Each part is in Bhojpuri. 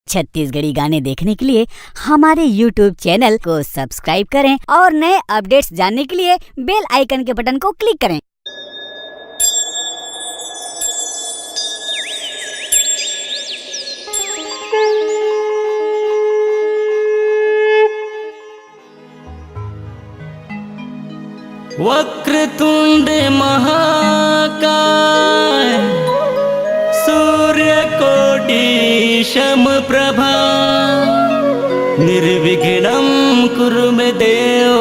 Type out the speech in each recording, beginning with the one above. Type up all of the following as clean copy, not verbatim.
छत्तीसगढ़ी गाने देखने के लिए हमारे YouTube चैनल को सब्सक्राइब करें और नए अपडेट्स जानने के लिए बेल आइकन के बटन को क्लिक करें। वक्रतुंड महाकाय सूर्यकोटि समप्रभा निर्विघ्नं कुरु मे देव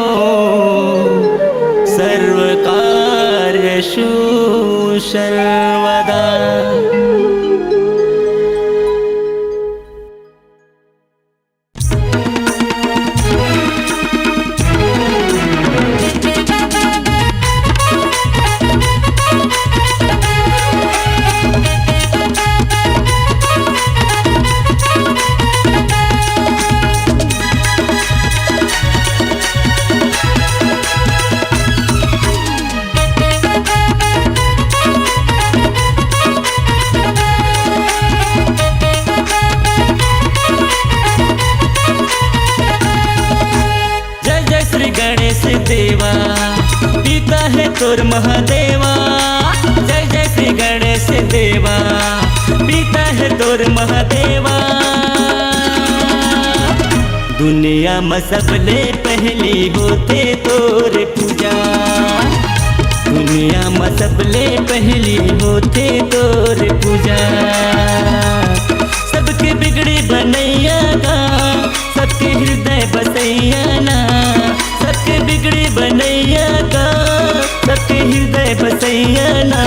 सर्वकार्येषु सर्वदा। देवा पिता है तोर महादेवा, जय जय श्री गणेश देवा पिता है तोर महादेवा। दुनिया में सबले पहली होते तोर पूजा, दुनिया में सबले पहली होते तोर पूजा। सबके बिगड़ी बनैया का सबके हृदय बसैया ना, सबके बिगड़ी बनैया का सबके हृदय बसैया ना।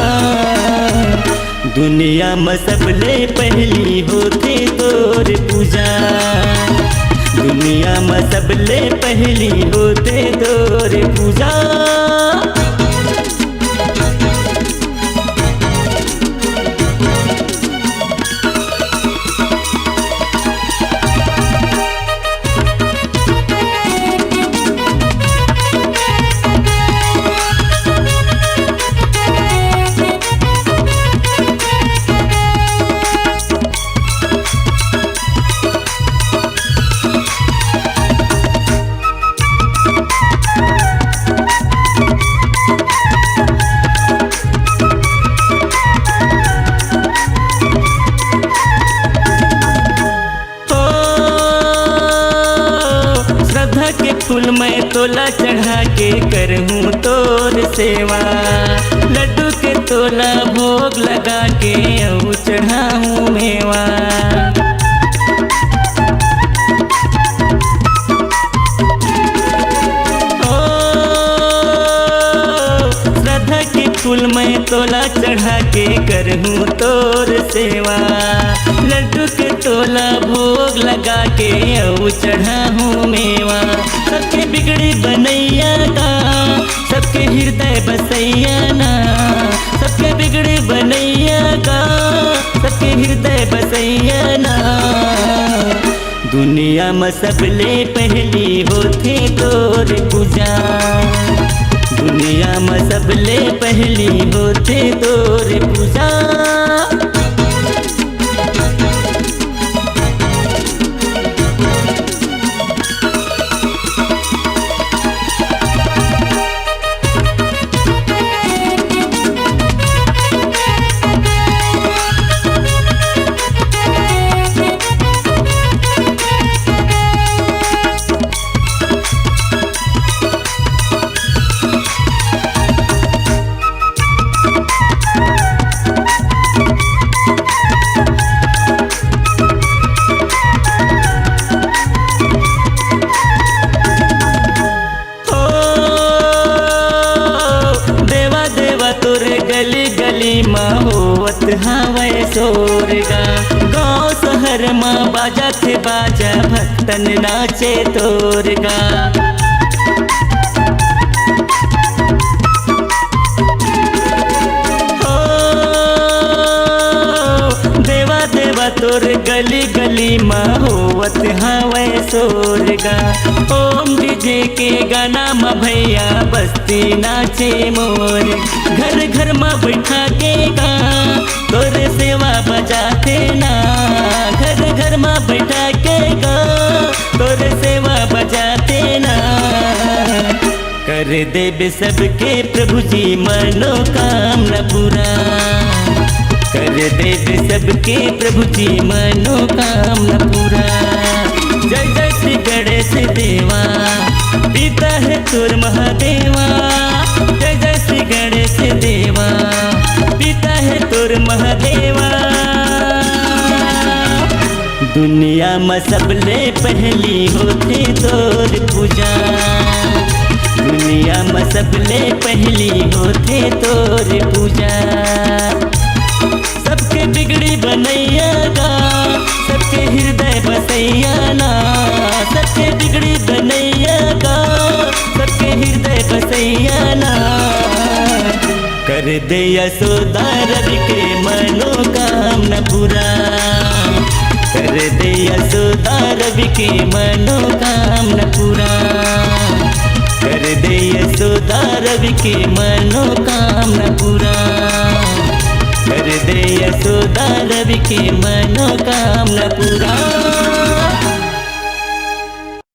दुनिया में सबले पहली होते तोर पूजा, दुनिया में सबले पहली होते तोर पूजा। फूल मैं तोला चढ़ा के करहूँ तोर सेवा, लड्डू के तोला भोग लगा के अऊ चढ़ाऊँ मेवा। ओ श्रद्धा के फूल मैं तोला चढ़ा के करहूँ तोर सेवा, लड्डू के तोला भोग लगा के अऊ चढ़ाऊँ मेवा। सबके बिगड़ी बनैया का सबके हृदय बसैया ना, सबके बिगड़ी बनैया का सबके हृदय बसैया ना। दुनिया में सबले पहली होते तोर पूजा, दुनिया में सबले पहली होते तोर पूजा। गली गली माँ होवत हावै सोरगा, गाँव शहर माँ बाजा थे बाजा भक्तन नाचे तोरगा। हो देवा देवा तोर गली गली माँ हो होवत हवे सोरगा। ओम डीजे के गाना में भैया बस्ती नाचे मोर। घर घर में बैठा के गा तोरे सेवा बजाते ना। घर घर में बैठा के गा तोरे सेवा बजाते ना। कर देव सबके प्रभु जी मनोकामना पूरा। कर देव सबके प्रभु जी मनोकामना पूरा। जय जय श्री गणेश देवा पिता है तोर महादेवा। जय जय श्री गणेश देवा पिता है तोर महादेवा। दुनिया में सबले पहली होते तोर पूजा। दुनिया में सबले पहली होते तोर पूजा। सबके बिगड़ी बनैया गा सबके हृदय बसैया ना। सबके बिगड़ी बनैया गा सबके हृदय बसैया ना। कर दे यशोदा रवि के मनोकामना पूरा। कर दे यशोदा रवि के मनोकामना पूरा। कर दे यशोदा रवि के मनोकामना पूरा। कर दे यशोदा रवि के मनोकामना पूरा।